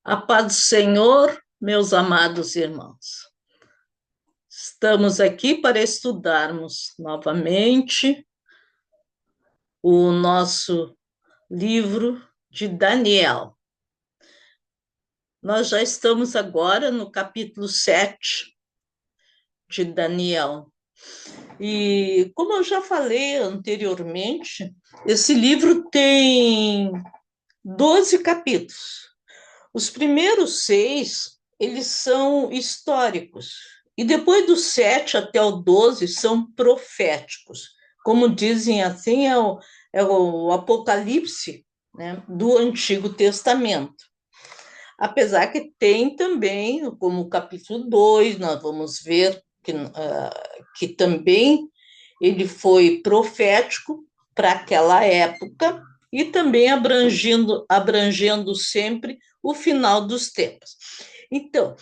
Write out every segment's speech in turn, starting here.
A paz do Senhor, meus amados irmãos. Estamos aqui para estudarmos novamente o nosso livro de Daniel. Nós já estamos agora no capítulo 7 de Daniel. E, como eu já falei anteriormente, esse livro tem 12 capítulos. Os primeiros 6, eles são históricos, e depois do 7 até o 12 são proféticos. Como dizem assim, é o Apocalipse, né, do Antigo Testamento. Apesar que tem também, como o capítulo 2, nós vamos ver que também ele foi profético para aquela época e também abrangendo sempre o final dos tempos. Então,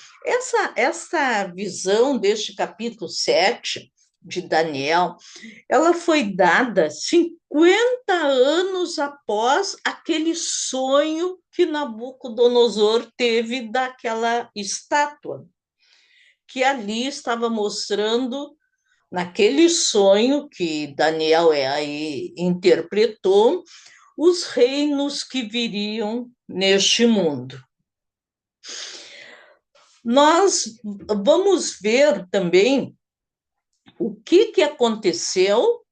essa visão deste capítulo 7 de Daniel, ela foi dada 50 anos após aquele sonho que Nabucodonosor teve daquela estátua, que ali estava mostrando, naquele sonho que Daniel aí interpretou, os reinos que viriam neste mundo. Nós vamos ver também o que aconteceu,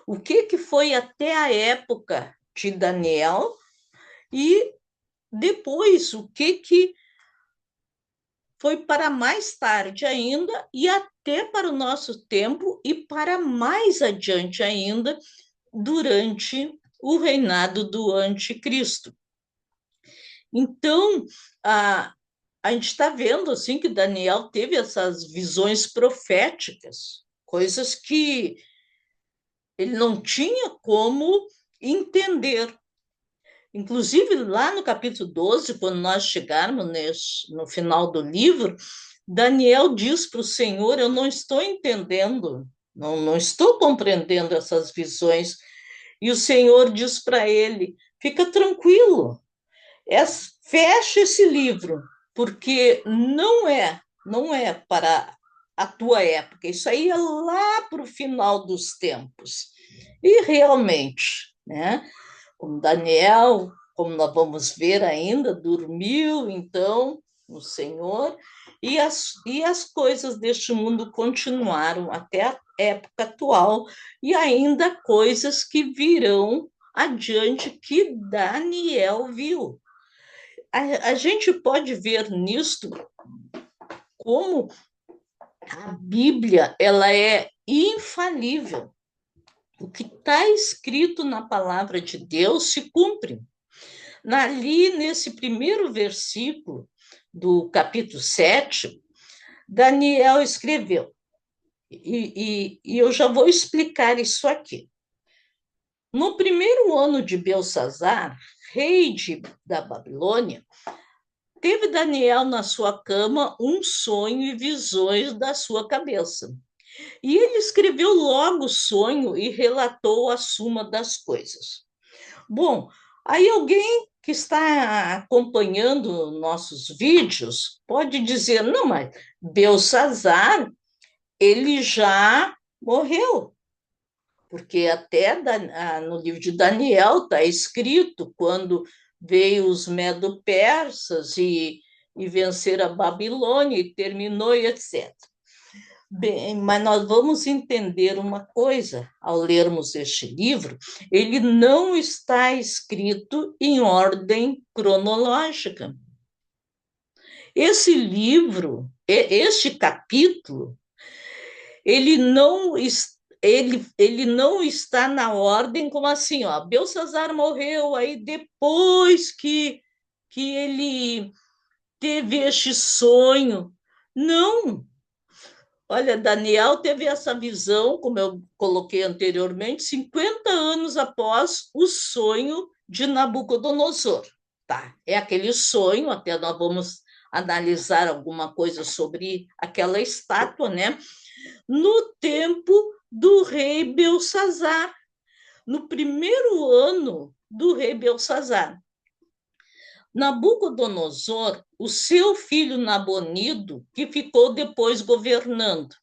o que foi até a época de Daniel e depois o que foi para mais tarde ainda e até para o nosso tempo e para mais adiante ainda, durante o reinado do anticristo. Então, a gente está vendo assim que Daniel teve essas visões proféticas, coisas que ele não tinha como entender. Inclusive, lá no capítulo 12, quando nós chegarmos no final do livro, Daniel diz para o Senhor: eu não estou entendendo, não estou compreendendo essas visões. E o Senhor diz para ele: fica tranquilo, fecha esse livro, porque não é para a tua época, isso aí é lá para o final dos tempos. E realmente, né? Como Daniel, como nós vamos ver ainda, dormiu então no Senhor, e as coisas deste mundo continuaram até a época atual, e ainda coisas que virão adiante que Daniel viu. A gente pode ver nisto como a Bíblia ela é infalível. O que está escrito na palavra de Deus se cumpre. Ali, nesse primeiro versículo do capítulo 7, Daniel escreveu, e eu já vou explicar isso aqui. No primeiro ano de Belsazar, da Babilônia, teve Daniel na sua cama um sonho e visões da sua cabeça. E ele escreveu logo o sonho e relatou a suma das coisas. Bom, aí alguém que está acompanhando nossos vídeos pode dizer, não, mas Belsazar, ele já morreu, porque até no livro de Daniel está escrito quando veio os medo-persas e vencer a Babilônia e terminou e etc. Bem, mas nós vamos entender uma coisa ao lermos este livro: ele não está escrito em ordem cronológica. Esse livro, este capítulo, ele não está na ordem como assim, ó, Belsazar morreu, aí depois que ele teve este sonho. Não. Olha, Daniel teve essa visão, como eu coloquei anteriormente, 50 anos após o sonho de Nabucodonosor. Tá, é aquele sonho, até nós vamos analisar alguma coisa sobre aquela estátua, né? No tempo do rei Belsazar, no primeiro ano do rei Belsazar. Nabucodonosor, o seu filho Nabonido, que ficou depois governando.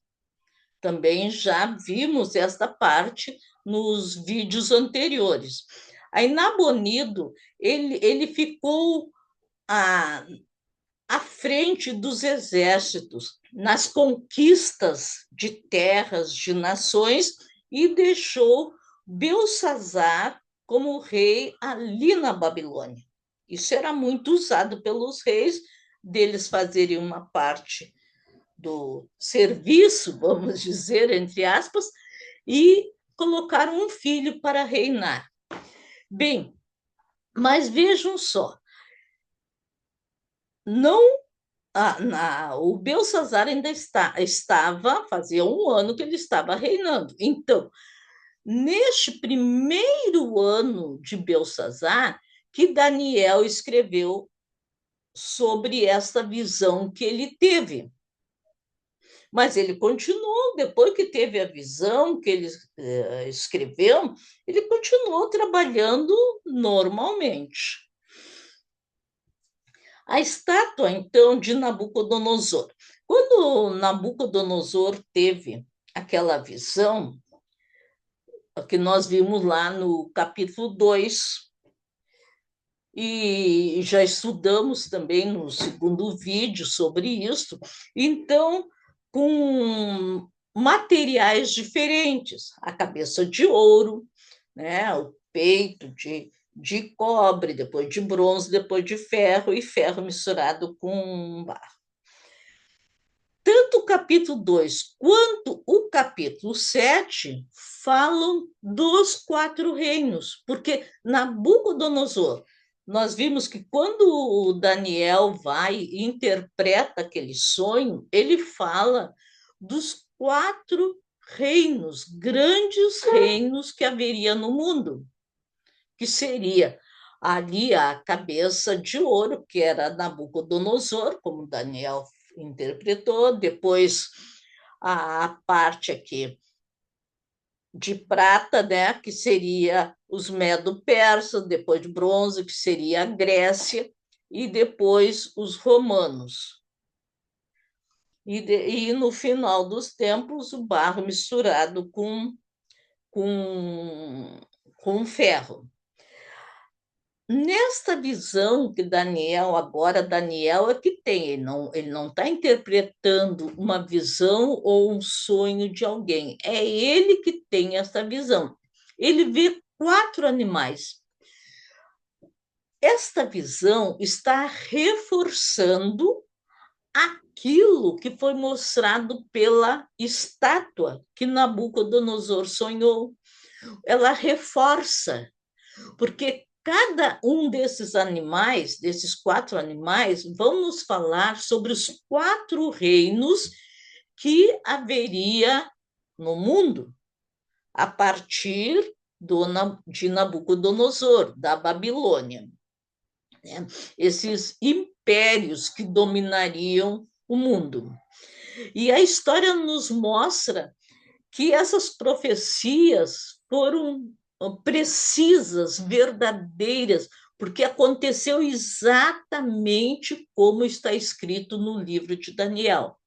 Também já vimos esta parte nos vídeos anteriores. Aí Nabonido, ele ficou à frente dos exércitos nas conquistas de terras, de nações, e deixou Belsazar como rei ali na Babilônia. Isso era muito usado pelos reis, deles fazerem uma parte do serviço, vamos dizer, entre aspas, e colocaram um filho para reinar. Bem, mas vejam só, não o Belsazar ainda estava, fazia um ano que ele estava reinando. Então, neste primeiro ano de Belsazar, que Daniel escreveu sobre essa visão que ele teve. Mas ele continuou, depois que teve a visão que ele escreveu, ele continuou trabalhando normalmente. A estátua, então, de Nabucodonosor. Quando Nabucodonosor teve aquela visão, que nós vimos lá no capítulo 2, e já estudamos também no segundo vídeo sobre isso, então, com materiais diferentes, a cabeça de ouro, né, o peito de cobre, depois de bronze, depois de ferro, e ferro misturado com barro. Tanto o capítulo 2 quanto o capítulo 7 falam dos quatro reinos, porque Nabucodonosor, nós vimos que quando o Daniel vai e interpreta aquele sonho, ele fala dos quatro reinos, grandes reinos que haveria no mundo, que seria ali a cabeça de ouro, que era Nabucodonosor, como Daniel interpretou, depois a parte aqui de prata, né, que seria os medo-persas, depois de bronze, que seria a Grécia, e depois os romanos. E no final dos tempos, o barro misturado com, com ferro. Nesta visão que Daniel é que tem, ele não está interpretando uma visão ou um sonho de alguém, é ele que tem essa visão. Ele vê quatro animais. Esta visão está reforçando aquilo que foi mostrado pela estátua que Nabucodonosor sonhou. Ela reforça, porque cada um desses animais, desses quatro animais, vão nos falar sobre os quatro reinos que haveria no mundo a partir de Nabucodonosor, da Babilônia. Né? Esses impérios que dominariam o mundo. E a história nos mostra que essas profecias foram precisas, verdadeiras, porque aconteceu exatamente como está escrito no livro de Daniel.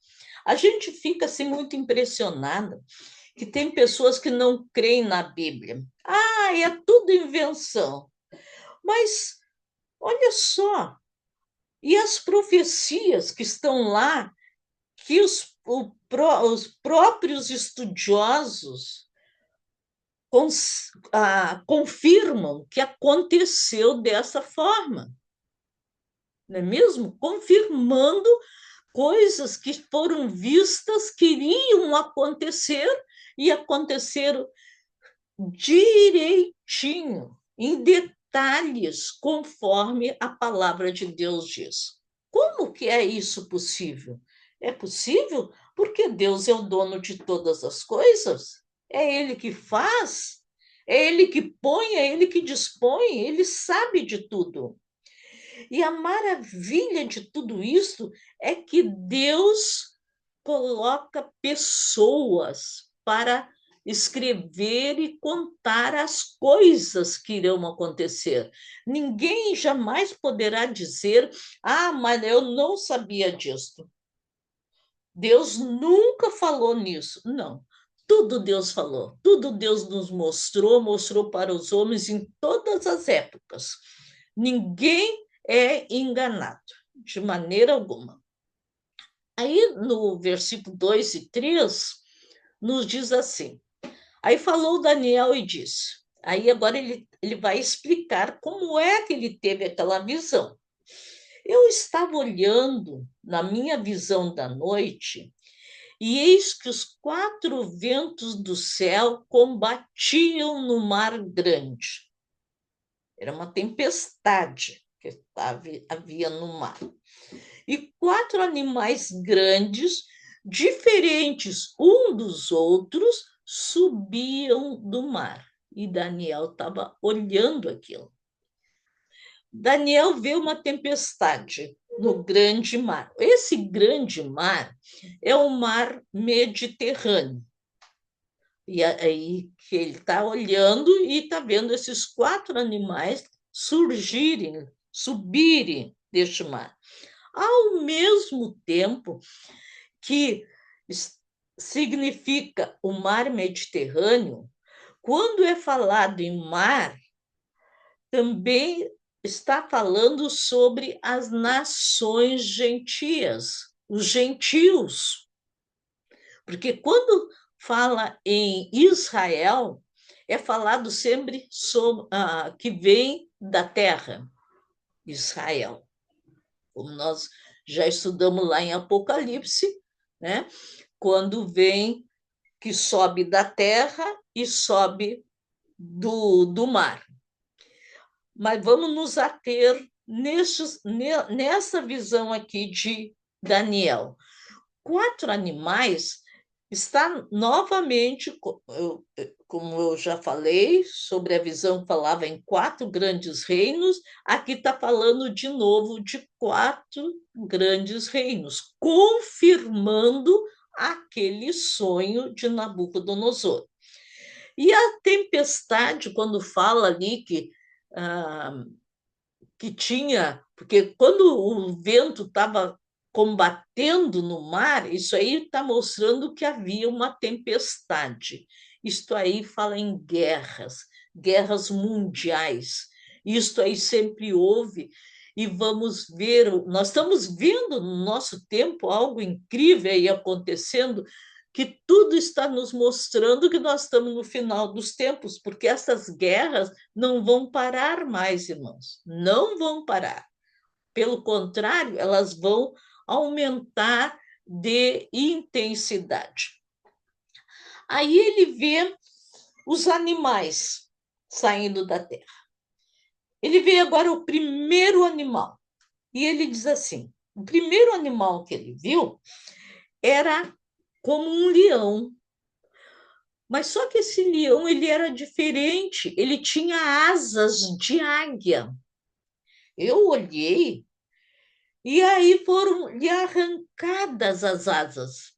A gente fica assim muito impressionada que tem pessoas que não creem na Bíblia. Ah, é tudo invenção. Mas olha só, e as profecias que estão lá, que os próprios estudiosos confirmam que aconteceu dessa forma, não é mesmo? Confirmando coisas que foram vistas, queriam acontecer e aconteceram direitinho, em detalhes, conforme a palavra de Deus diz. Como que é isso possível? É possível porque Deus é o dono de todas as coisas, é Ele que faz, é Ele que põe, é Ele que dispõe, Ele sabe de tudo. E a maravilha de tudo isso é que Deus coloca pessoas para escrever e contar as coisas que irão acontecer. Ninguém jamais poderá dizer: ah, mas eu não sabia disso. Deus nunca falou nisso. Não. Tudo Deus falou, tudo Deus nos mostrou, mostrou para os homens em todas as épocas. Ninguém é enganado, de maneira alguma. Aí, no versículo 2 e 3, nos diz assim: aí falou Daniel e disse. Aí agora ele vai explicar como é que ele teve aquela visão. Eu estava olhando na minha visão da noite, e eis que os quatro ventos do céu combatiam no mar grande. Era uma tempestade que havia no mar. E quatro animais grandes, diferentes um dos outros, subiam do mar. E Daniel estava olhando aquilo. Daniel vê uma tempestade no grande mar. Esse grande mar é o mar Mediterrâneo. E aí que ele está olhando e está vendo esses quatro animais surgirem, subirem deste mar. Ao mesmo tempo que significa o mar Mediterrâneo, quando é falado em mar, também está falando sobre as nações gentias, os gentios. Porque quando fala em Israel, é falado sempre sobre, que vem da terra, Israel. Como nós já estudamos lá em Apocalipse, né? Quando vem que sobe da terra e sobe do mar. Mas vamos nos ater nessa visão aqui de Daniel. Quatro animais está novamente, como eu já falei, sobre a visão que falava em quatro grandes reinos, aqui está falando de novo de quatro grandes reinos, confirmando aquele sonho de Nabucodonosor. E a tempestade, quando fala ali que tinha, porque quando o vento estava combatendo no mar, isso aí está mostrando que havia uma tempestade. Isto aí fala em guerras, guerras mundiais. Isto aí sempre houve e vamos ver, nós estamos vendo no nosso tempo algo incrível aí acontecendo, que tudo está nos mostrando que nós estamos no final dos tempos, porque essas guerras não vão parar mais, irmãos, não vão parar. Pelo contrário, elas vão aumentar de intensidade. Aí ele vê os animais saindo da terra. Ele vê agora o primeiro animal. E ele diz assim: o primeiro animal que ele viu era como um leão. Mas só que esse leão ele era diferente, ele tinha asas de águia. Eu olhei e aí foram lhe arrancadas as asas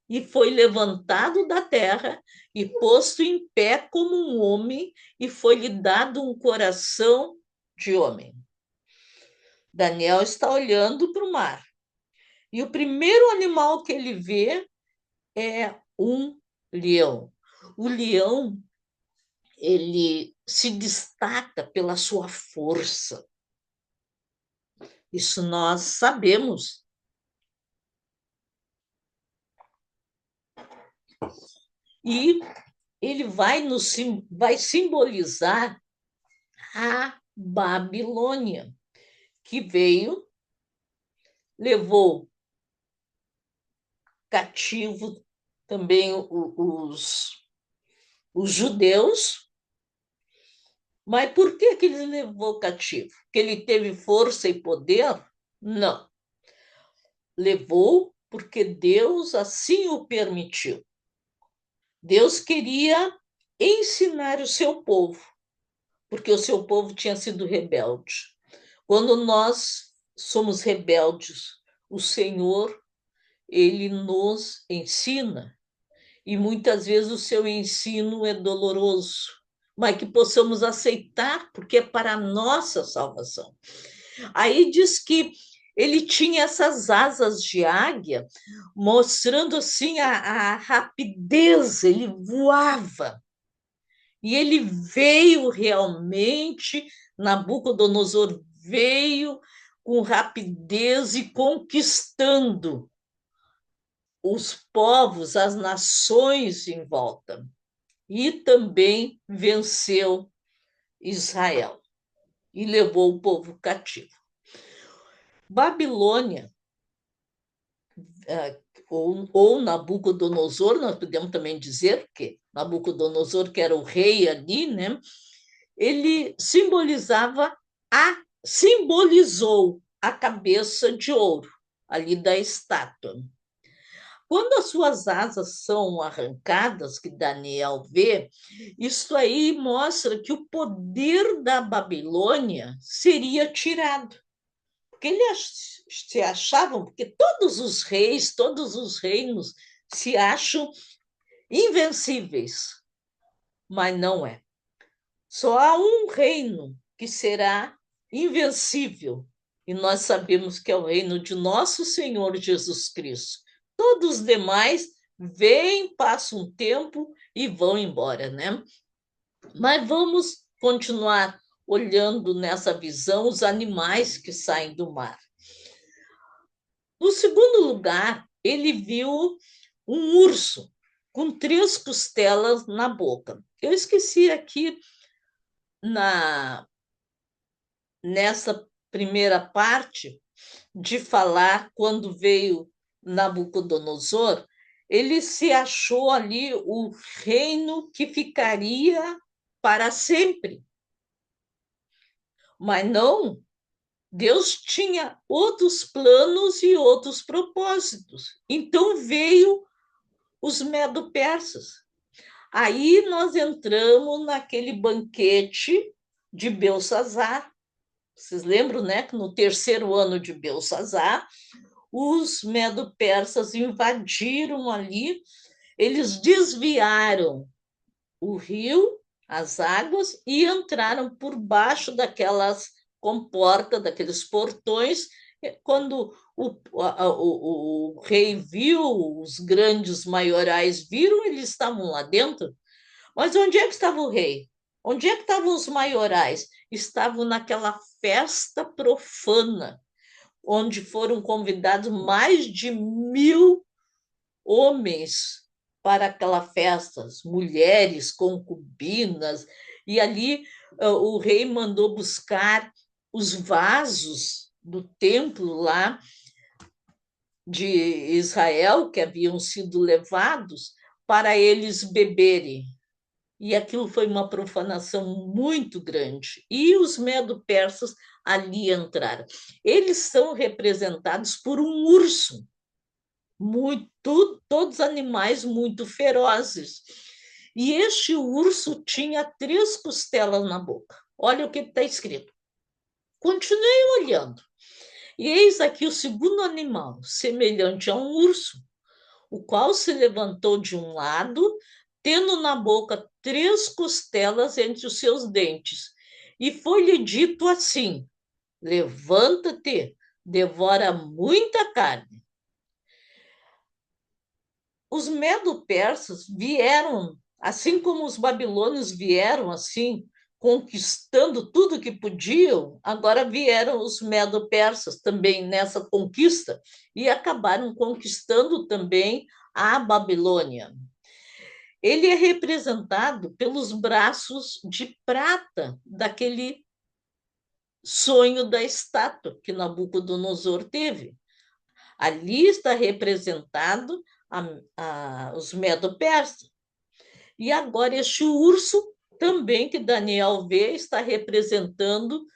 e foi levantado da terra e posto em pé como um homem e foi-lhe dado um coração de homem. Daniel está olhando para o mar e o primeiro animal que ele vê é um leão. O leão ele se destaca pela sua força. Isso nós sabemos. E ele vai simbolizar a Babilônia, que veio, levou cativo também os judeus. Mas por que ele levou cativo? Que ele teve força e poder? Não. Levou porque Deus assim o permitiu. Deus queria ensinar o seu povo, porque o seu povo tinha sido rebelde. Quando nós somos rebeldes, o Senhor, ele nos ensina e muitas vezes o seu ensino é doloroso, mas que possamos aceitar, porque é para a nossa salvação. Aí diz que ele tinha essas asas de águia, mostrando assim a rapidez, ele voava. E ele veio realmente, Nabucodonosor veio com rapidez e conquistando os povos, as nações em volta. E também venceu Israel e levou o povo cativo. Babilônia, ou Nabucodonosor, nós podemos também dizer que Nabucodonosor, que era o rei ali, né? Ele simbolizou a cabeça de ouro ali da estátua. Quando as suas asas são arrancadas, que Daniel vê, isso aí mostra que o poder da Babilônia seria tirado. Porque eles se achavam, porque todos os reis, todos os reinos se acham invencíveis, mas não é. Só há um reino que será invencível, e nós sabemos que é o reino de nosso Senhor Jesus Cristo. Todos os demais vêm, passam um tempo e vão embora, né? Mas vamos continuar olhando nessa visão os animais que saem do mar. No segundo lugar, ele viu um urso com 3 costelas na boca. Eu esqueci aqui na nessa primeira parte de falar quando veio Nabucodonosor, ele se achou ali o reino que ficaria para sempre. Mas não, Deus tinha outros planos e outros propósitos. Então veio os medo-persas. Aí nós entramos naquele banquete de Belsazar. Vocês lembram, né, que no terceiro ano de Belsazar, os medo-persas invadiram ali, eles desviaram o rio, as águas, e entraram por baixo daquelas comportas, daqueles portões. Quando o rei viu, os grandes maiorais viram, eles estavam lá dentro. Mas onde é que estava o rei? Onde é que estavam os maiorais? Estavam naquela festa profana, onde foram convidados mais de 1.000 homens para aquela festa, mulheres, concubinas, e ali o rei mandou buscar os vasos do templo lá de Israel, que haviam sido levados, para eles beberem. E aquilo foi uma profanação muito grande. E os medo-persas ali entraram. Eles são representados por um urso, todos animais muito ferozes. E este urso tinha 3 costelas na boca. Olha o que está escrito. Continuei olhando. E eis aqui o segundo animal, semelhante a um urso, o qual se levantou de um lado, tendo na boca 3 costelas entre os seus dentes. E foi-lhe dito assim: levanta-te, devora muita carne. Os medo-persas vieram, assim como os babilônios vieram assim, conquistando tudo que podiam, agora vieram os medo-persas também nessa conquista e acabaram conquistando também a Babilônia. Ele é representado pelos braços de prata daquele sonho da estátua que Nabucodonosor teve. Ali está representado os medo-persas. E agora este urso também que Daniel vê está representando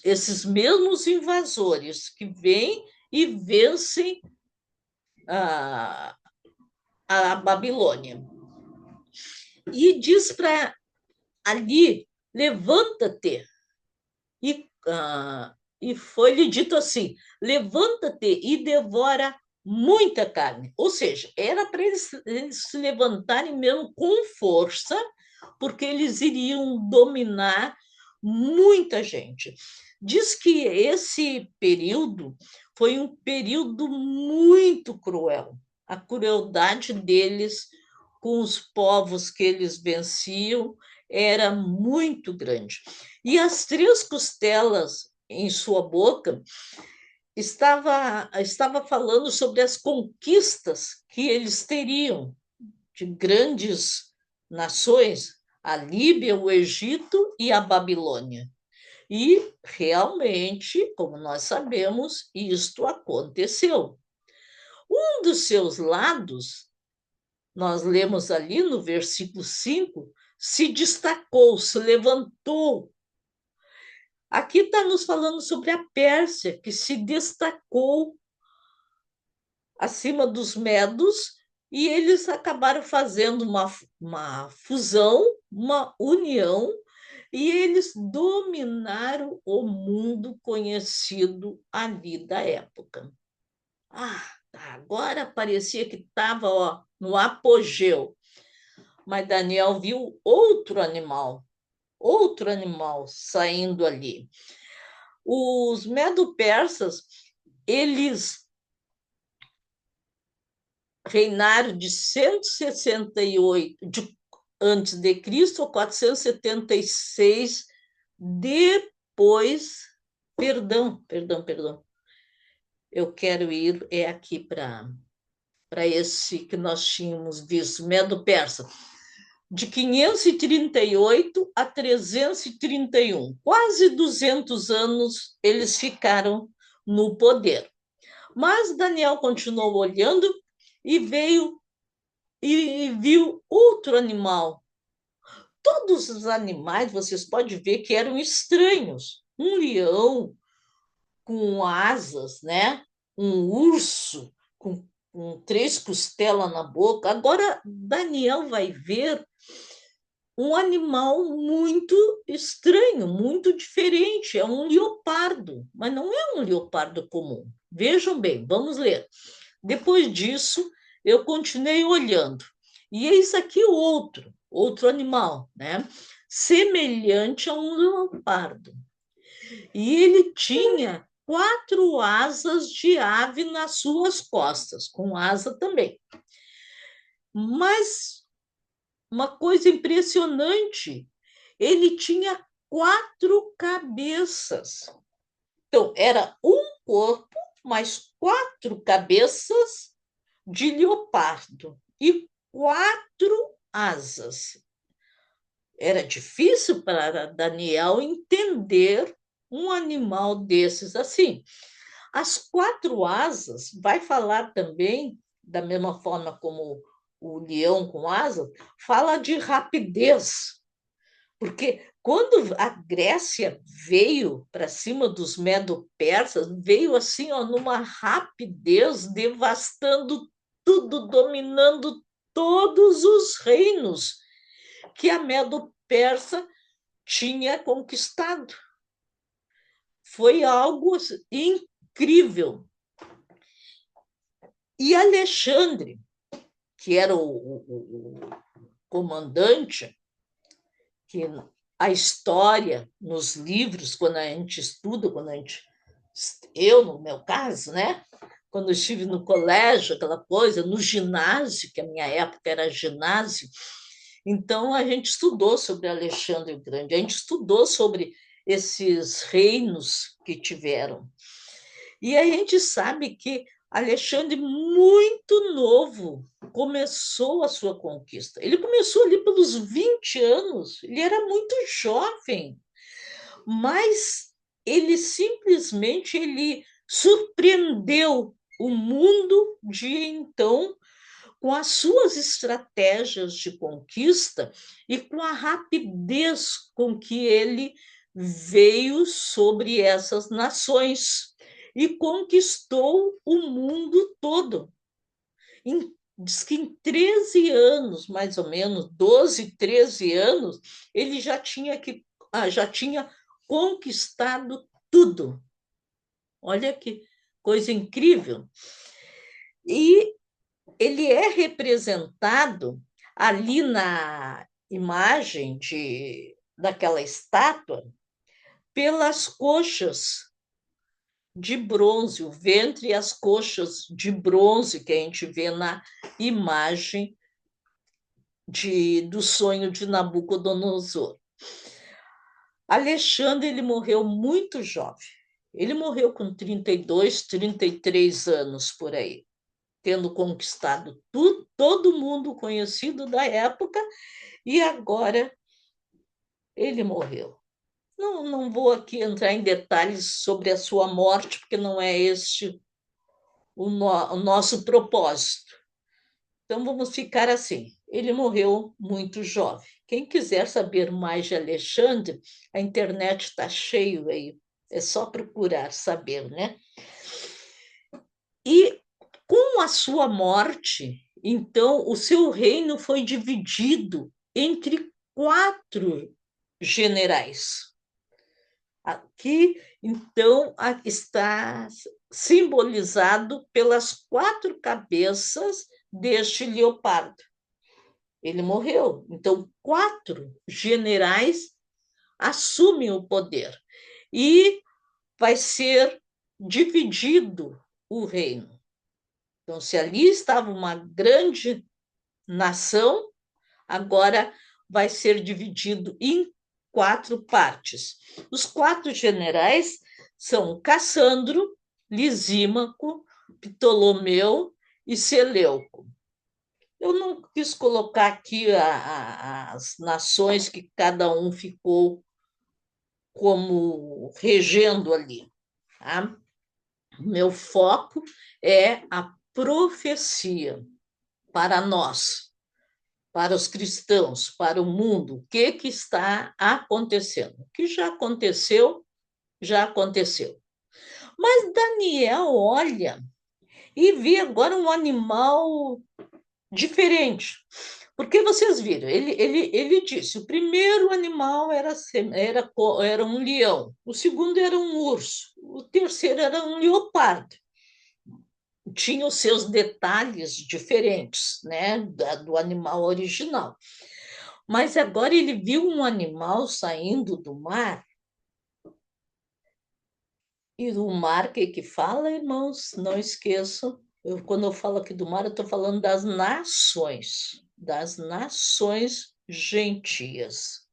esses mesmos invasores que vêm e vencem a Babilônia. E diz para ali, levanta-te. E foi-lhe dito assim: levanta-te e devora muita carne. Ou seja, era para eles se levantarem mesmo com força, porque eles iriam dominar muita gente. Diz que esse período foi um período muito cruel. A crueldade deles com os povos que eles venciam era muito grande. E as três costelas em sua boca estava falando sobre as conquistas que eles teriam de grandes nações, a Líbia, o Egito e a Babilônia. E realmente, como nós sabemos, isto aconteceu. Um dos seus lados, nós lemos ali no versículo 5, se destacou, se levantou. Aqui está nos falando sobre a Pérsia, que se destacou acima dos medos, e eles acabaram fazendo uma fusão, uma união, e eles dominaram o mundo conhecido ali da época. Ah, agora parecia que estava no apogeu, mas Daniel viu outro animal saindo ali. Os medo-persas, eles reinaram de 168 antes de Cristo a 476 depois. Perdão. Eu quero ir aqui para esse que nós tínhamos visto, Medo-Persa, de 538 a 331. Quase 200 anos eles ficaram no poder. Mas Daniel continuou olhando e veio e viu outro animal. Todos os animais, vocês podem ver que eram estranhos. Um leão com asas, né? Um urso com três costelas na boca. Agora, Daniel vai ver um animal muito estranho, muito diferente. É um leopardo, mas não é um leopardo comum. Vejam bem, vamos ler. Depois disso, eu continuei olhando. E eis aqui outro animal, né? Semelhante a um leopardo. E ele tinha 4 asas de ave nas suas costas, com asa também. Mas uma coisa impressionante, ele tinha 4 cabeças. Então, era um corpo, mais 4 cabeças de leopardo e 4 asas. Era difícil para Daniel entender um animal desses assim. As 4 asas, vai falar também, da mesma forma como o leão com asas, fala de rapidez, porque quando a Grécia veio para cima dos medo-persas, veio assim, ó, numa rapidez, devastando tudo, dominando todos os reinos que a Medo-Persa tinha conquistado. Foi algo incrível. E Alexandre, que era o comandante, que a história nos livros, quando a gente estuda, eu, no meu caso, né? Quando eu estive no colégio, aquela coisa, no ginásio, que a minha época era ginásio, então a gente estudou sobre Alexandre o Grande, a gente estudou sobre esses reinos que tiveram. E a gente sabe que Alexandre, muito novo, começou a sua conquista. Ele começou ali pelos 20 anos, ele era muito jovem, mas ele surpreendeu o mundo de então com as suas estratégias de conquista e com a rapidez com que ele veio sobre essas nações e conquistou o mundo todo. Diz que em 13 anos, mais ou menos, 12, 13 anos, ele já tinha conquistado tudo. Olha que coisa incrível. E ele é representado ali na imagem daquela estátua pelas coxas de bronze, o ventre e as coxas de bronze que a gente vê na imagem do sonho de Nabucodonosor. Alexandre ele morreu muito jovem. Ele morreu com 32, 33 anos por aí, tendo conquistado tudo, todo mundo conhecido da época, e agora ele morreu. Não vou aqui entrar em detalhes sobre a sua morte, porque não é este o nosso propósito. Então vamos ficar assim. Ele morreu muito jovem. Quem quiser saber mais de Alexandre, a internet está cheio aí. É só procurar saber, né? E com a sua morte, então, o seu reino foi dividido entre 4 generais. Aqui, então, está simbolizado pelas 4 cabeças deste leopardo. Ele morreu. Então, 4 generais assumem o poder e vai ser dividido o reino. Então, se ali estava uma grande nação, agora vai ser dividido em 4 partes. Os 4 generais são Cassandro, Lisímaco, Ptolomeu e Seleuco. Eu não quis colocar aqui as nações que cada um ficou como regendo ali. Tá? Meu foco é a profecia para nós, para os cristãos, para o mundo. O que está acontecendo? O que já aconteceu, já aconteceu. Mas Daniel olha e vê agora um animal diferente. Porque vocês viram, ele disse: o primeiro animal era um leão, o segundo era um urso, o terceiro era um leopardo. Tinha os seus detalhes diferentes, né, do animal original. Mas agora ele viu um animal saindo do mar. E do mar, que fala, irmãos? Não esqueçam. Quando eu falo aqui do mar, eu estou falando das nações gentias,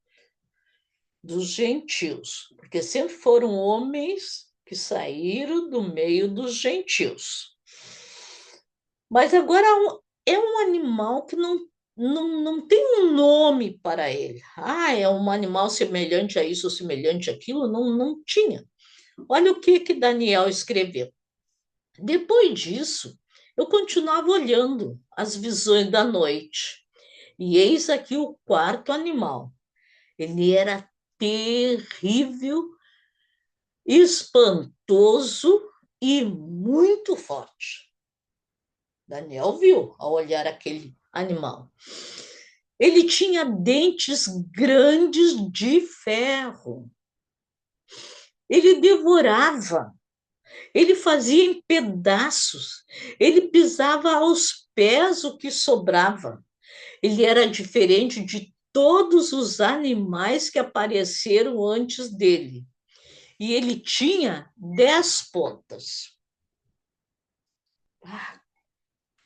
dos gentios, porque sempre foram homens que saíram do meio dos gentios. Mas agora é um animal que não tem um nome para ele. Ah, é um animal semelhante a isso ou semelhante àquilo? Não tinha. Olha o que Daniel escreveu. Depois disso, eu continuava olhando as visões da noite. E eis aqui o 4º animal. Ele era terrível, espantoso e muito forte. Daniel viu ao olhar aquele animal. Ele tinha dentes grandes de ferro. Ele devorava, ele fazia em pedaços, ele pisava aos pés o que sobrava. Ele era diferente de todos os animais que apareceram antes dele. E ele tinha 10 pontas.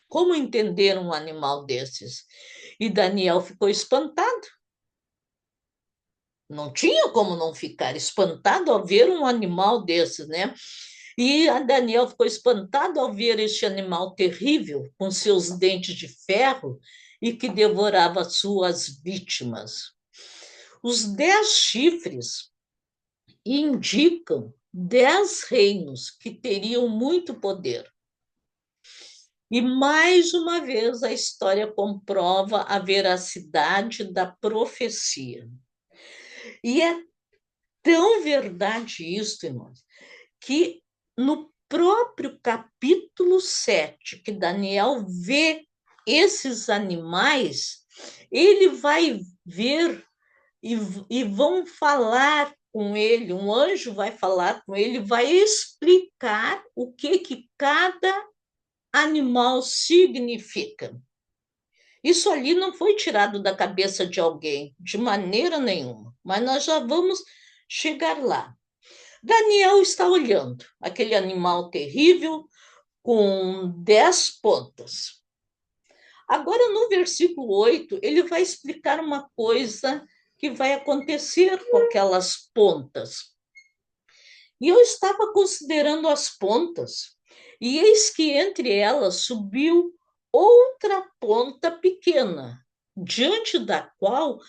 Como entender um animal desses? E Daniel ficou espantado. Não tinha como não ficar espantado ao ver um animal desses, né? E a Daniel ficou espantado ao ver este animal terrível, com seus dentes de ferro e que devorava suas vítimas. Os 10 chifres indicam 10 reinos que teriam muito poder. E, mais uma vez, a história comprova a veracidade da profecia. E é tão verdade isso, irmãos, que no próprio capítulo 7, que Daniel vê esses animais, ele vai ver e vão falar com ele, um anjo vai falar com ele, vai explicar o que cada animal significa? Isso ali não foi tirado da cabeça de alguém, de maneira nenhuma, mas nós já vamos chegar lá. Daniel está olhando aquele animal terrível com 10 pontas. Agora, no versículo 8, ele vai explicar uma coisa que vai acontecer com aquelas pontas. E eu estava considerando as pontas, e eis que entre elas subiu outra ponta pequena, diante da qual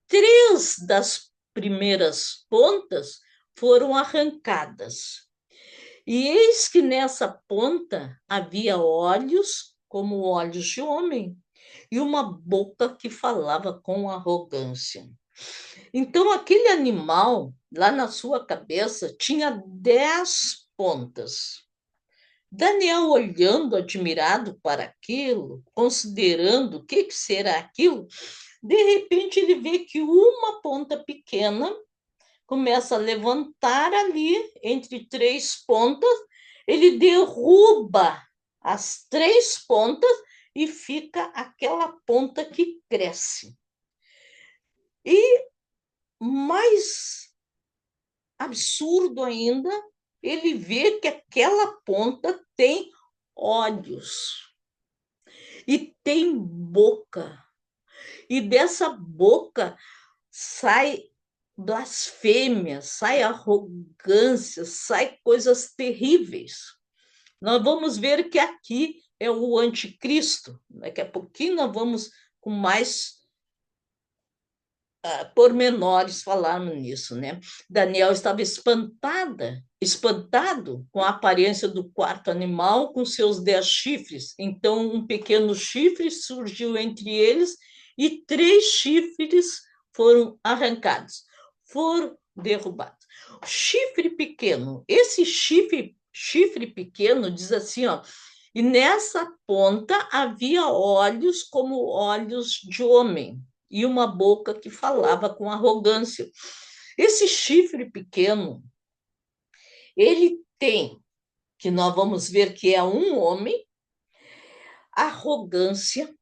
3 das primeiras pontas foram arrancadas. E eis que nessa ponta havia olhos como olhos de homem, e uma boca que falava com arrogância. Então, aquele animal, lá na sua cabeça, tinha 10 pontas. Daniel, olhando admirado para aquilo, considerando o que será aquilo, de repente ele vê que uma ponta pequena começa a levantar ali, entre 3 pontas, ele derruba as 3 pontas e fica aquela ponta que cresce. E mais absurdo ainda, ele vê que aquela ponta tem olhos e tem boca. E dessa boca sai blasfêmia, sai arrogância, sai coisas terríveis. Nós vamos ver que aqui é o anticristo. Daqui a pouquinho nós vamos com mais pormenores falarmos nisso, né? Daniel estava espantado com a aparência do quarto animal, com seus 10 chifres. Então, um pequeno chifre surgiu entre eles e 3 chifres foram arrancados, foram derrubados. O chifre pequeno, esse chifre pequeno diz assim, ó, e nessa ponta havia olhos como olhos de homem e uma boca que falava com arrogância. Esse chifre pequeno, ele tem, que nós vamos ver que é um homem, arrogância,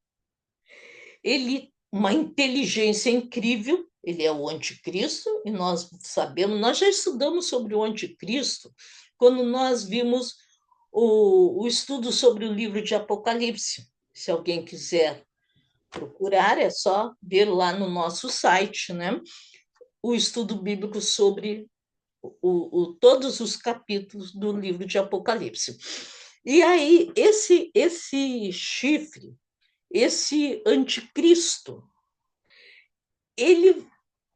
ele uma inteligência incrível, ele é o anticristo, e nós sabemos, nós já estudamos sobre o anticristo quando nós vimos o estudo sobre o livro de Apocalipse. Se alguém quiser procurar, é só ver lá no nosso site, né? O estudo bíblico sobre todos os capítulos do livro de Apocalipse. E aí, esse chifre, esse anticristo, ele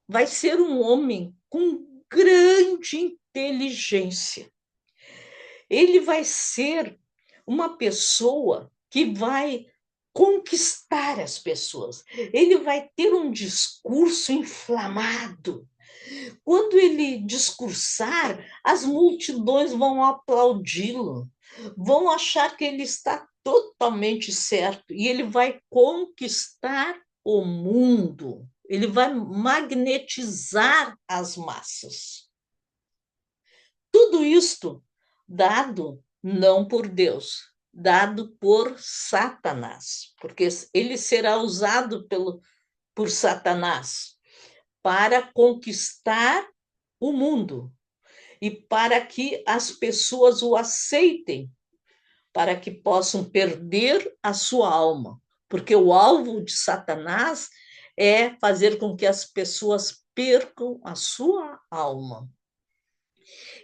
vai ser um homem com grande inteligência. Ele vai ser uma pessoa que vai conquistar as pessoas. Ele vai ter um discurso inflamado. Quando ele discursar, as multidões vão aplaudi-lo, vão achar que ele está totalmente certo e ele vai conquistar o mundo, ele vai magnetizar as massas. Tudo isto dado não por Deus, dado por Satanás, porque ele será usado por Satanás para conquistar o mundo e para que as pessoas o aceitem, para que possam perder a sua alma, porque o alvo de Satanás é fazer com que as pessoas percam a sua alma.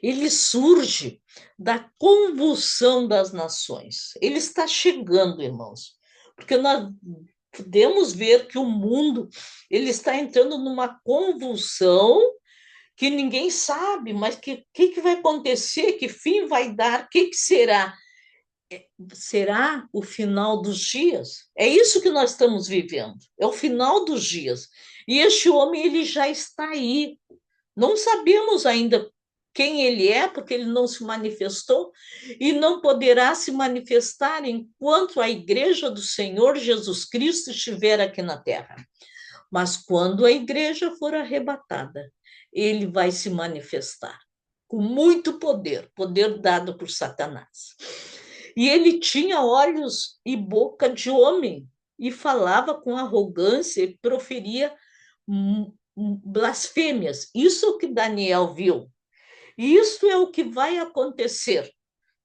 Ele surge da convulsão das nações. Ele está chegando, irmãos, porque nós podemos ver que o mundo ele está entrando numa convulsão que ninguém sabe, mas que vai acontecer, que fim vai dar, que será? Será o final dos dias? É isso que nós estamos vivendo, é o final dos dias. E este homem, ele já está aí. Não sabemos ainda quem ele é, porque ele não se manifestou e não poderá se manifestar enquanto a igreja do Senhor Jesus Cristo estiver aqui na terra. Mas quando a igreja for arrebatada, ele vai se manifestar com muito poder, poder dado por Satanás. E ele tinha olhos e boca de homem, e falava com arrogância e proferia blasfêmias. Isso é o que Daniel viu. E isso é o que vai acontecer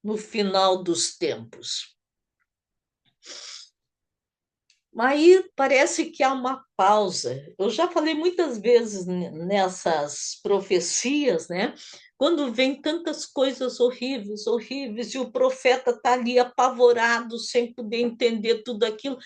no final dos tempos. Aí parece que há uma pausa. Eu já falei muitas vezes nessas profecias, né? Quando vem tantas coisas horríveis, horríveis, e o profeta está ali apavorado, sem poder entender tudo aquilo.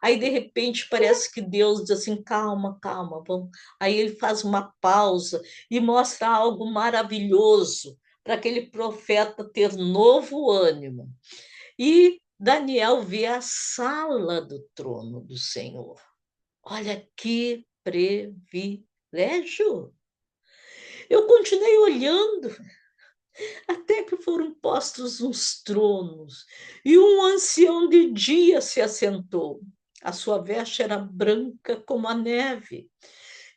Aí, de repente, parece que Deus diz assim: calma, calma, vamos. Aí ele faz uma pausa e mostra algo maravilhoso para aquele profeta ter novo ânimo. E Daniel vê a sala do trono do Senhor. Olha que privilégio! Eu continuei olhando até que foram postos uns tronos e um ancião de dia se assentou. A sua veste era branca como a neve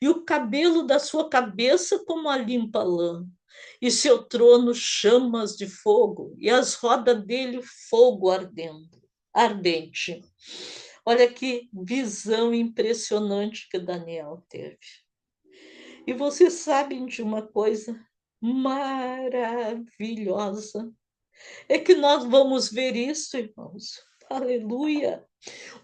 e o cabelo da sua cabeça como a limpa lã. E seu trono chamas de fogo, e as rodas dele fogo ardente. Olha que visão impressionante que Daniel teve. E vocês sabem de uma coisa maravilhosa? É que nós vamos ver isso, irmãos. Aleluia!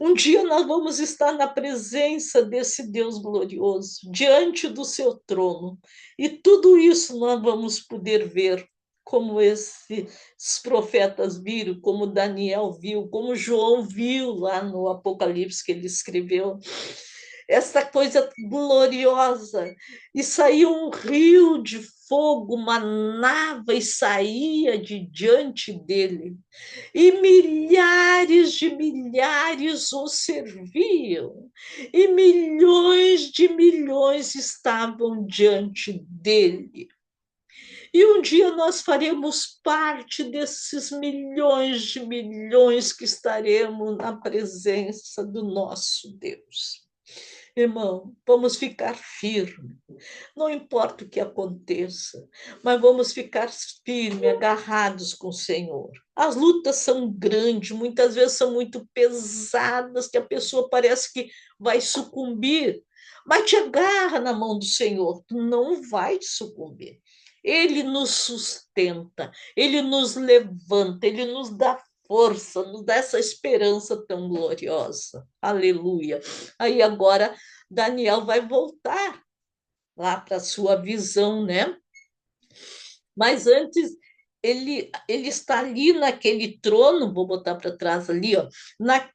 Um dia nós vamos estar na presença desse Deus glorioso, diante do seu trono, e tudo isso nós vamos poder ver, como esses profetas viram, como Daniel viu, como João viu lá no Apocalipse que ele escreveu. Essa coisa gloriosa, e saiu um rio de fogo, manava e saía de diante dele e milhares de milhares o serviam, e milhões de milhões estavam diante dele. E um dia nós faremos parte desses milhões de milhões que estaremos na presença do nosso Deus. Irmão, vamos ficar firmes, não importa o que aconteça, mas vamos ficar firmes, agarrados com o Senhor. As lutas são grandes, muitas vezes são muito pesadas, que a pessoa parece que vai sucumbir, mas te agarra na mão do Senhor, tu não vai sucumbir. Ele nos sustenta, ele nos levanta, ele nos dá força, nos dá essa esperança tão gloriosa. Aleluia. Aí agora Daniel vai voltar lá para a sua visão, né? Mas antes ele está ali naquele trono, vou botar para trás ali, ó,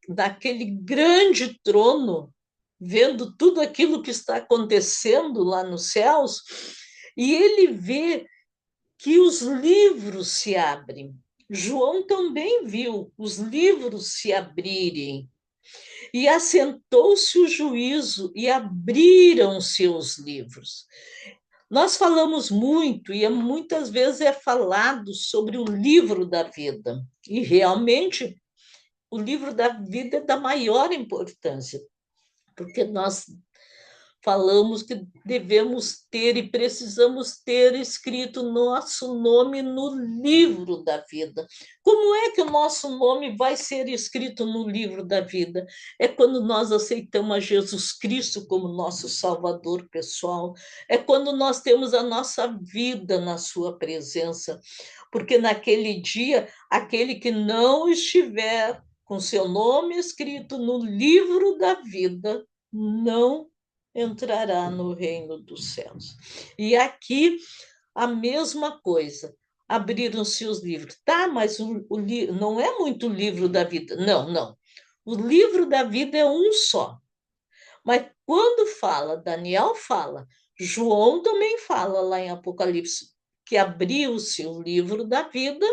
naquele grande trono, vendo tudo aquilo que está acontecendo lá nos céus, e ele vê que os livros se abrem. João também viu os livros se abrirem. E assentou-se o juízo e abriram-se os livros. Nós falamos muito, e muitas vezes é falado sobre o livro da vida. E realmente o livro da vida é da maior importância, porque nós falamos que devemos ter e precisamos ter escrito nosso nome no livro da vida. Como é que o nosso nome vai ser escrito no livro da vida? É quando nós aceitamos a Jesus Cristo como nosso Salvador pessoal, é quando nós temos a nossa vida na sua presença, porque naquele dia, aquele que não estiver com seu nome escrito no livro da vida, não entrará no reino dos céus. E aqui a mesma coisa. Abriram-se os livros. Tá, mas não é muito o livro da vida. Não, não. O livro da vida é um só. Mas quando fala, Daniel fala, João também fala lá em Apocalipse, que abriu-se o livro da vida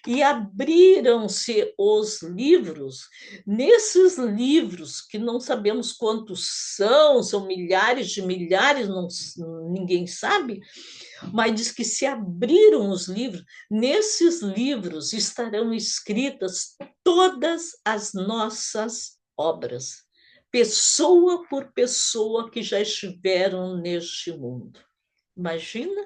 e abriram-se os livros. Nesses livros, que não sabemos quantos são milhares, não, ninguém sabe, mas diz que se abriram os livros, nesses livros estarão escritas todas as nossas obras, pessoa por pessoa que já estiveram neste mundo. Imagina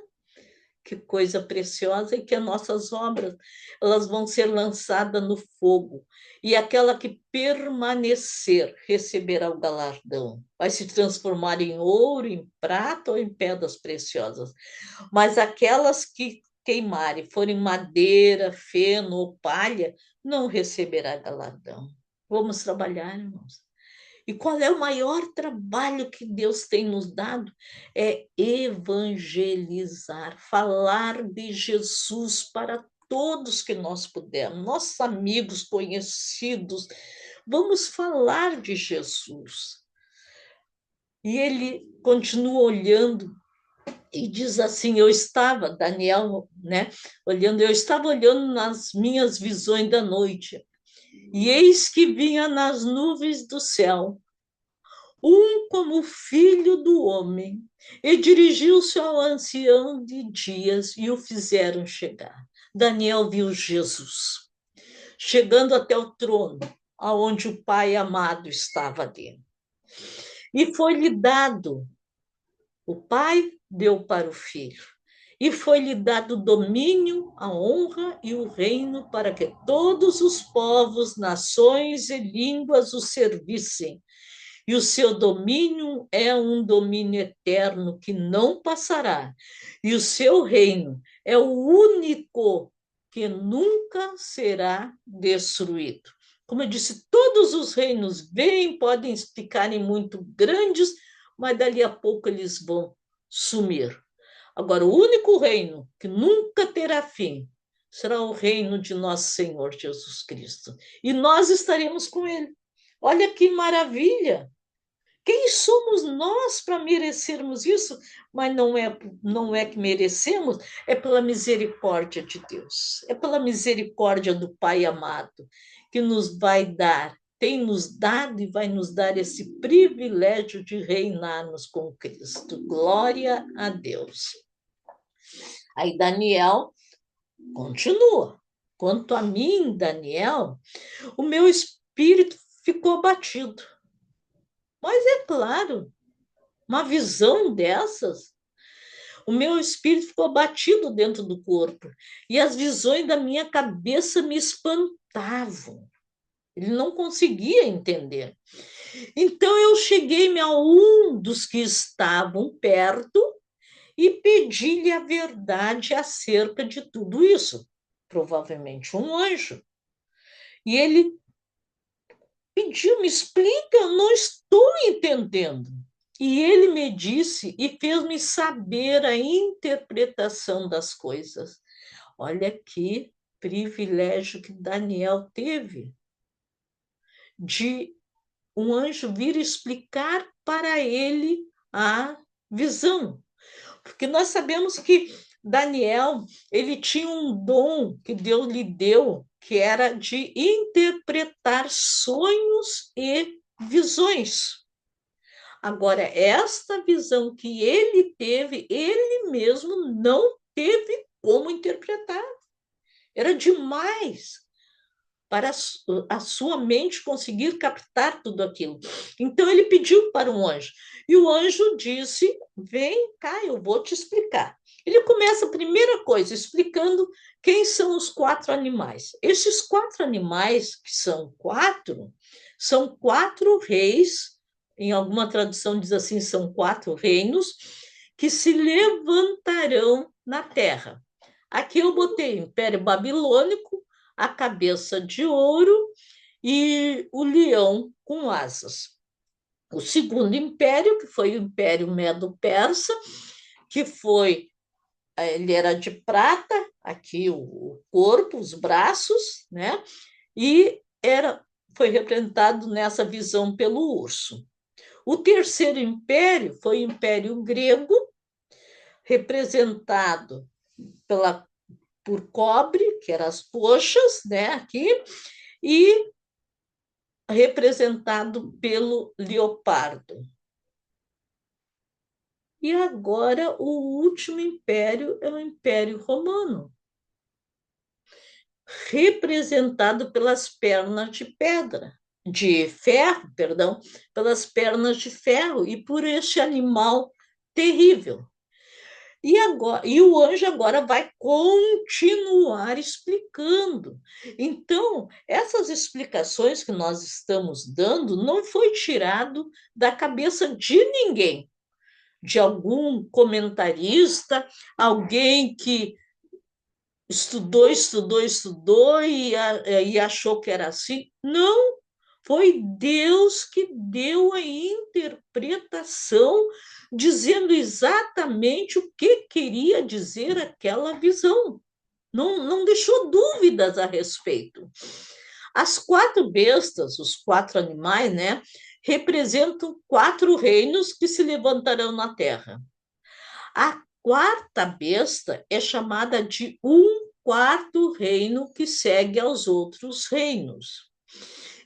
que coisa preciosa, e que as nossas obras elas vão ser lançadas no fogo. E aquela que permanecer receberá o galardão. Vai se transformar em ouro, em prata ou em pedras preciosas. Mas aquelas que queimarem, forem madeira, feno ou palha, não receberá galardão. Vamos trabalhar, irmãos. E qual é o maior trabalho que Deus tem nos dado? É evangelizar, falar de Jesus para todos que nós pudermos, nossos amigos, conhecidos. Vamos falar de Jesus. E ele continua olhando e diz assim: eu estava, Daniel, né, olhando, eu estava olhando nas minhas visões da noite, e eis que vinha nas nuvens do céu um como filho do homem, e dirigiu-se ao ancião de dias e o fizeram chegar. Daniel viu Jesus chegando até o trono, aonde o Pai amado estava ali. E foi-lhe dado, o Pai deu para o Filho, e foi-lhe dado o domínio, a honra e o reino para que todos os povos, nações e línguas o servissem. E o seu domínio é um domínio eterno que não passará. E o seu reino é o único que nunca será destruído. Como eu disse, todos os reinos vêm, podem ficarem muito grandes, mas dali a pouco eles vão sumir. Agora, o único reino que nunca terá fim será o reino de nosso Senhor Jesus Cristo. E nós estaremos com ele. Olha que maravilha! Quem somos nós para merecermos isso? Mas não é que merecemos, é pela misericórdia de Deus, é pela misericórdia do Pai amado, que nos vai dar, tem nos dado e vai nos dar esse privilégio de reinarmos com Cristo. Glória a Deus. Aí Daniel continua. Quanto a mim, Daniel, o meu espírito ficou abatido. Mas é claro, uma visão dessas, o meu espírito ficou abatido dentro do corpo, e as visões da minha cabeça me espantavam. Ele não conseguia entender. Então eu cheguei-me a um dos que estavam perto e pedi-lhe a verdade acerca de tudo isso. Provavelmente um anjo. E ele pediu, me explica, eu não estou entendendo. E ele me disse e fez-me saber a interpretação das coisas. Olha que privilégio que Daniel teve de um anjo vir explicar para ele a visão. Porque nós sabemos que Daniel, ele tinha um dom que Deus lhe deu, que era de interpretar sonhos e visões. Agora, esta visão que ele teve, ele mesmo não teve como interpretar. Era demais para a sua mente conseguir captar tudo aquilo. Então ele pediu para um anjo. E o anjo disse: vem cá, eu vou te explicar. Ele começa a primeira coisa explicando quem são os quatro animais. Esses quatro animais, que são quatro reis, em alguma tradução diz assim, são quatro reinos, que se levantarão na terra. Aqui eu botei Império Babilônico, a cabeça de ouro e o leão com asas. O segundo império, que foi o Império Medo-Persa, que foi, ele era de prata, aqui o corpo, os braços, né? E foi representado nessa visão pelo urso. O terceiro império foi o Império Grego, representado por cobre, que eram as coxas, né, aqui, e representado pelo leopardo. E agora o último império é o Império Romano, representado pelas pernas de pedra, de ferro, perdão, pelas pernas de ferro e por este animal terrível. E o anjo agora vai continuar explicando. Então, essas explicações que nós estamos dando não foi tirado da cabeça de ninguém, de algum comentarista, alguém que estudou e achou que era assim. Não, foi Deus que deu a interpretação, dizendo exatamente o que queria dizer aquela visão. Não deixou dúvidas a respeito. As quatro bestas, os quatro animais, né, representam quatro reinos que se levantarão na terra. A quarta besta é chamada de um quarto reino que segue aos outros reinos.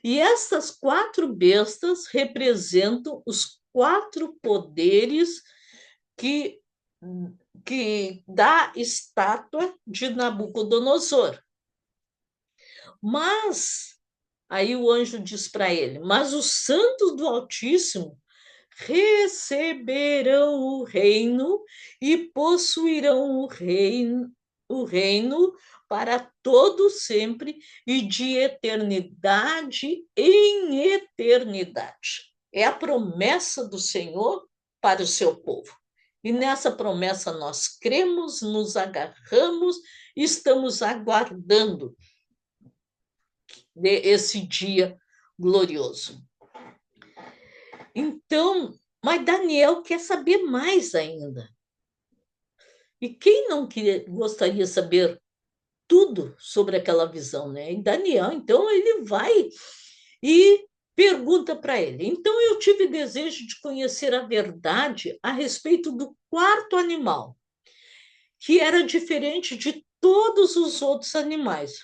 E essas quatro bestas representam os quatro poderes que, que da estátua de Nabucodonosor. Mas, aí o anjo diz para ele: mas os santos do Altíssimo receberão o reino e possuirão o reino para todo sempre e de eternidade em eternidade. É a promessa do Senhor para o seu povo. E nessa promessa nós cremos, nos agarramos, estamos aguardando esse dia glorioso. Então, mas Daniel quer saber mais ainda. E quem não gostaria de saber tudo sobre aquela visão, né? E Daniel, então, ele vai e pergunta para ele. Então, eu tive desejo de conhecer a verdade a respeito do quarto animal, que era diferente de todos os outros animais.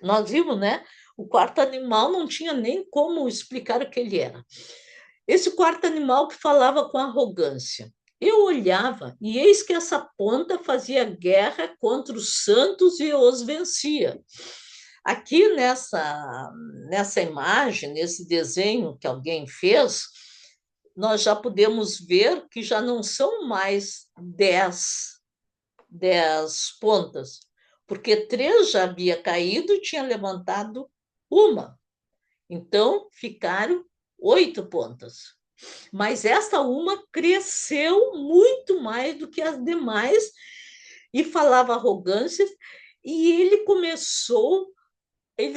Nós vimos, né? O quarto animal não tinha nem como explicar o que ele era. Esse quarto animal que falava com arrogância. Eu olhava e eis que essa ponta fazia guerra contra os santos e os vencia. Aqui nessa imagem, nesse desenho que alguém fez, nós já podemos ver que já não são mais 10 pontas, porque três já havia caído e tinha levantado uma. Então, ficaram 8 pontas. Mas essa uma cresceu muito mais do que as demais e falava arrogância, e ele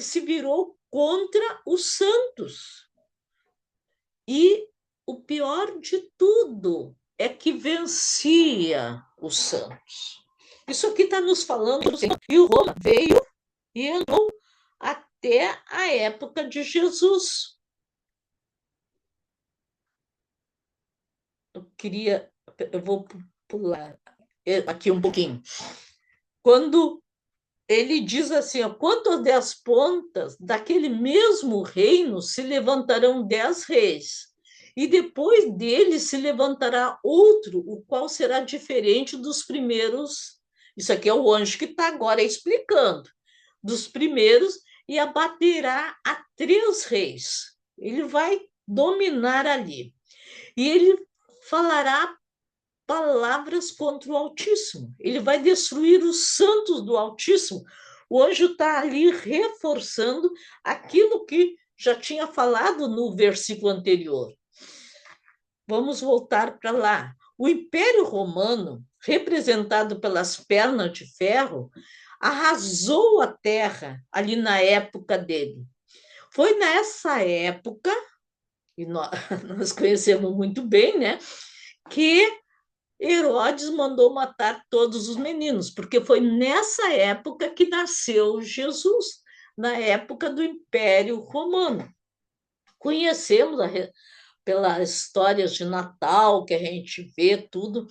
se virou contra os santos. E o pior de tudo é que vencia os santos. Isso aqui está nos falando, e o Roma veio e entrou até a época de Jesus. Eu vou pular aqui um pouquinho. Quando ele diz assim, ó, quanto às 10 pontas daquele mesmo reino se levantarão 10 reis, e depois dele se levantará outro, o qual será diferente dos primeiros. Isso aqui é o anjo que está agora explicando, dos primeiros, e abaterá a 3 reis. Ele vai dominar ali. E ele falará palavras contra o Altíssimo. Ele vai destruir os santos do Altíssimo. O anjo está ali reforçando aquilo que já tinha falado no versículo anterior. Vamos voltar para lá. O Império Romano, representado pelas pernas de ferro, arrasou a terra ali na época dele. Foi nessa época, e nós conhecemos muito bem, né, que Herodes mandou matar todos os meninos, porque foi nessa época que nasceu Jesus, na época do Império Romano. Conhecemos pelas histórias de Natal, que a gente vê tudo,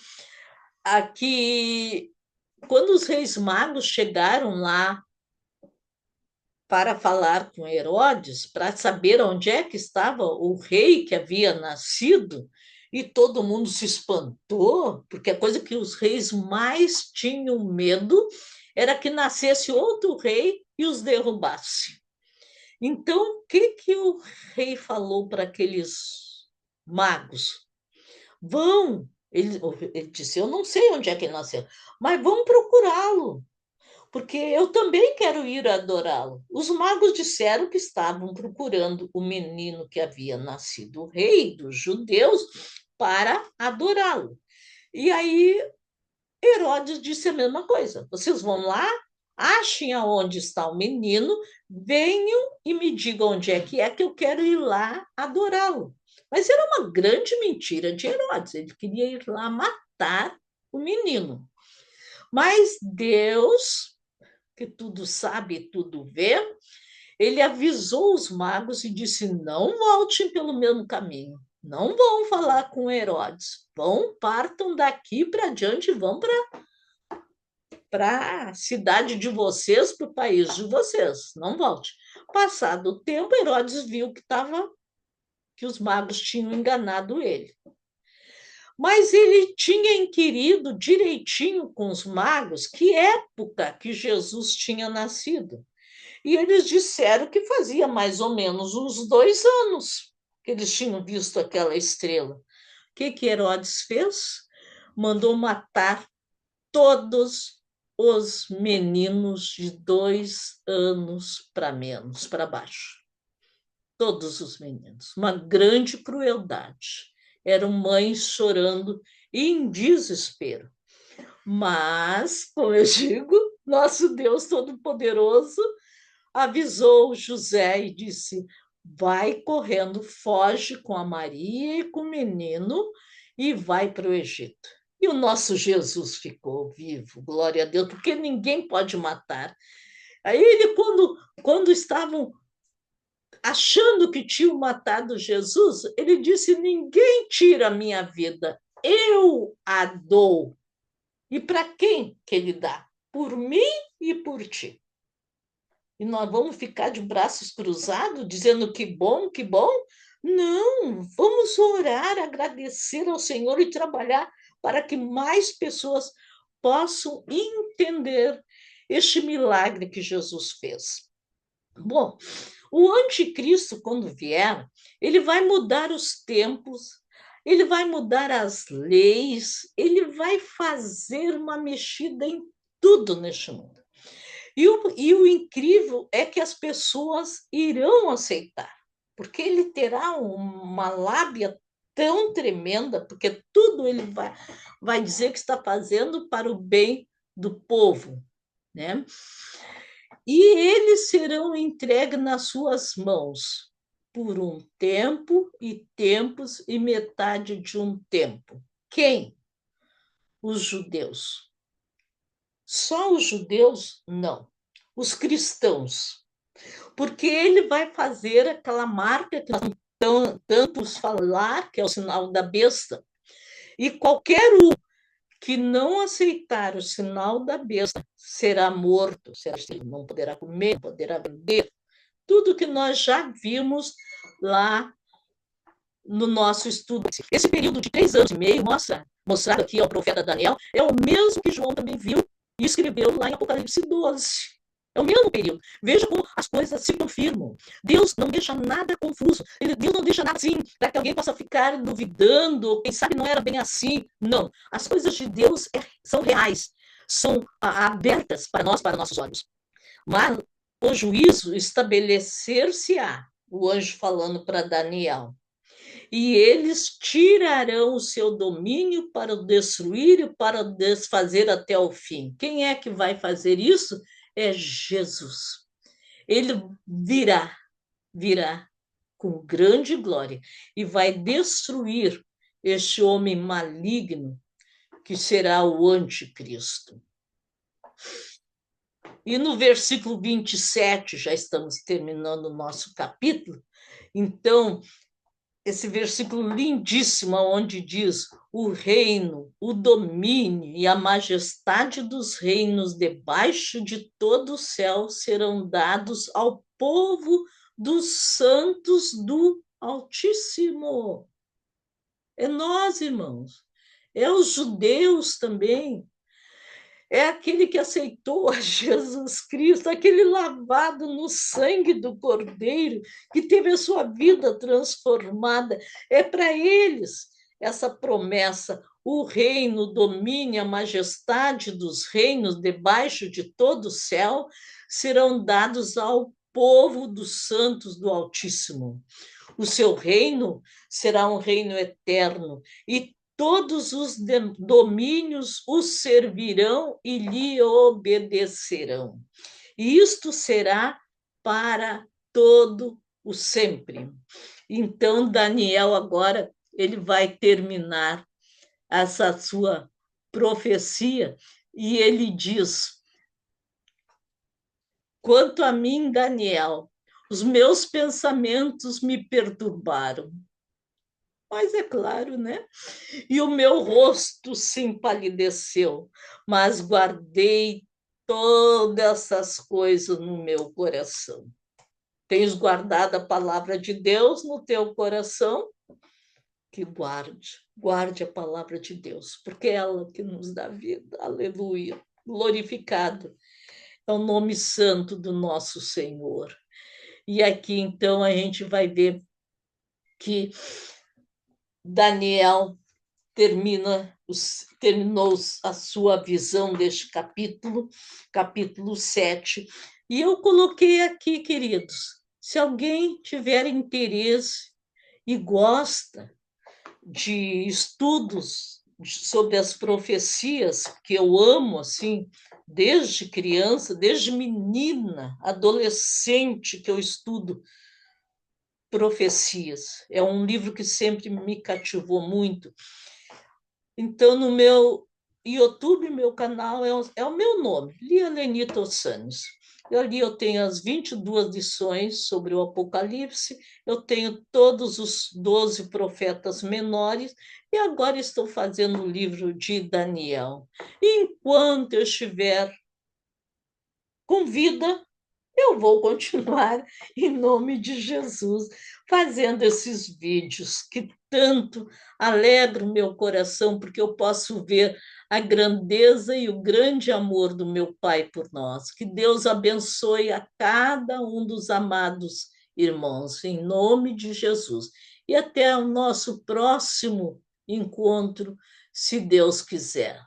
aqui, quando os reis magos chegaram lá para falar com Herodes, para saber onde é que estava o rei que havia nascido, e todo mundo se espantou, porque a coisa que os reis mais tinham medo era que nascesse outro rei e os derrubasse. Então, o que o rei falou para aqueles magos? Vão, Ele disse: eu não sei onde é que ele nasceu, mas vamos procurá-lo, porque eu também quero ir adorá-lo. Os magos disseram que estavam procurando o menino que havia nascido, o rei dos judeus, para adorá-lo. E aí Herodes disse a mesma coisa: vocês vão lá, achem aonde está o menino, venham e me digam onde é que eu quero ir lá adorá-lo. Mas era uma grande mentira de Herodes, ele queria ir lá matar o menino. Mas Deus, que tudo sabe, tudo vê, ele avisou os magos e disse: não voltem pelo mesmo caminho, não vão falar com Herodes, partam daqui para diante e vão para a cidade de vocês, para o país de vocês, não volte. Passado o tempo, Herodes viu que os magos tinham enganado ele. Mas ele tinha inquirido direitinho com os magos que época que Jesus tinha nascido. E eles disseram que fazia mais ou menos uns 2 anos que eles tinham visto aquela estrela. O que Herodes fez? Mandou matar todos os meninos de 2 anos para menos, para baixo. Todos os meninos. Uma grande crueldade. Eram mães chorando em desespero. Mas, como eu digo, nosso Deus Todo-Poderoso avisou José e disse: vai correndo, foge com a Maria e com o menino e vai para o Egito. E o nosso Jesus ficou vivo, glória a Deus, porque ninguém pode matar. Aí ele, quando estavam achando que tinham matado Jesus, ele disse: ninguém tira a minha vida, eu a dou. E para quem que ele dá? Por mim e por ti. E nós vamos ficar de braços cruzados, dizendo que bom, que bom? Não, vamos orar, agradecer ao Senhor e trabalhar para que mais pessoas possam entender este milagre que Jesus fez. Bom, o anticristo, quando vier, ele vai mudar os tempos, ele vai mudar as leis, ele vai fazer uma mexida em tudo neste mundo. E o incrível é que as pessoas irão aceitar, porque ele terá uma lábia tão tremenda, porque tudo ele vai dizer que está fazendo para o bem do povo, né? E eles serão entregues nas suas mãos por um tempo e tempos e metade de um tempo. Quem? Os judeus. Só os judeus? Não. Os cristãos. Porque ele vai fazer aquela marca que tantos falar, que é o sinal da besta. E qualquer um que não aceitar o sinal da besta será morto, não poderá comer, não poderá beber. Tudo que nós já vimos lá no nosso estudo. Esse período de 3 anos e meio, mostrado aqui ao profeta Daniel, é o mesmo que João também viu e escreveu lá em Apocalipse 12. É o mesmo período. Veja como as coisas se confirmam. Deus não deixa nada confuso. Deus não deixa nada assim, para que alguém possa ficar duvidando, ou quem sabe não era bem assim. Não. As coisas de Deus são reais, são abertas para nós, para nossos olhos. Mas o juízo estabelecer-se-á, o anjo falando para Daniel. E eles tirarão o seu domínio para o destruir e para o desfazer até o fim. Quem é que vai fazer isso? É Jesus. Ele virá com grande glória e vai destruir este homem maligno que será o anticristo. E no versículo 27, já estamos terminando o nosso capítulo, então, esse versículo lindíssimo, onde diz: o reino, o domínio e a majestade dos reinos debaixo de todo o céu serão dados ao povo dos santos do Altíssimo. É nós, irmãos. É os judeus também. É aquele que aceitou a Jesus Cristo, aquele lavado no sangue do Cordeiro, que teve a sua vida transformada. É para eles essa promessa: o reino, o domínio, a majestade dos reinos debaixo de todo o céu serão dados ao povo dos santos do Altíssimo. O seu reino será um reino eterno e todos os domínios o servirão e lhe obedecerão. E isto será para todo o sempre. Então, Daniel agora ele vai terminar essa sua profecia e ele diz: quanto a mim, Daniel, os meus pensamentos me perturbaram. Mas é claro, né? E o meu rosto se empalideceu, mas guardei todas essas coisas no meu coração. Tens guardado a palavra de Deus no teu coração? Que guarde a palavra de Deus, porque é ela que nos dá vida. Aleluia. Glorificado é o nome santo do nosso Senhor. E aqui, então, a gente vai ver que Daniel terminou a sua visão deste capítulo, capítulo 7. E eu coloquei aqui, queridos, se alguém tiver interesse e gosta de estudos sobre as profecias, que eu amo, assim, desde criança, desde menina, adolescente, que eu estudo profecias. É um livro que sempre me cativou muito. Então, no meu YouTube, meu canal é o meu nome, Lia Lenita Ossanes. Ali eu tenho as 22 lições sobre o Apocalipse, eu tenho todos os 12 profetas menores, e agora estou fazendo o livro de Daniel. Enquanto eu estiver com vida, eu vou continuar, em nome de Jesus, fazendo esses vídeos que tanto alegram meu coração, porque eu posso ver a grandeza e o grande amor do meu Pai por nós. Que Deus abençoe a cada um dos amados irmãos, em nome de Jesus. E até o nosso próximo encontro, se Deus quiser.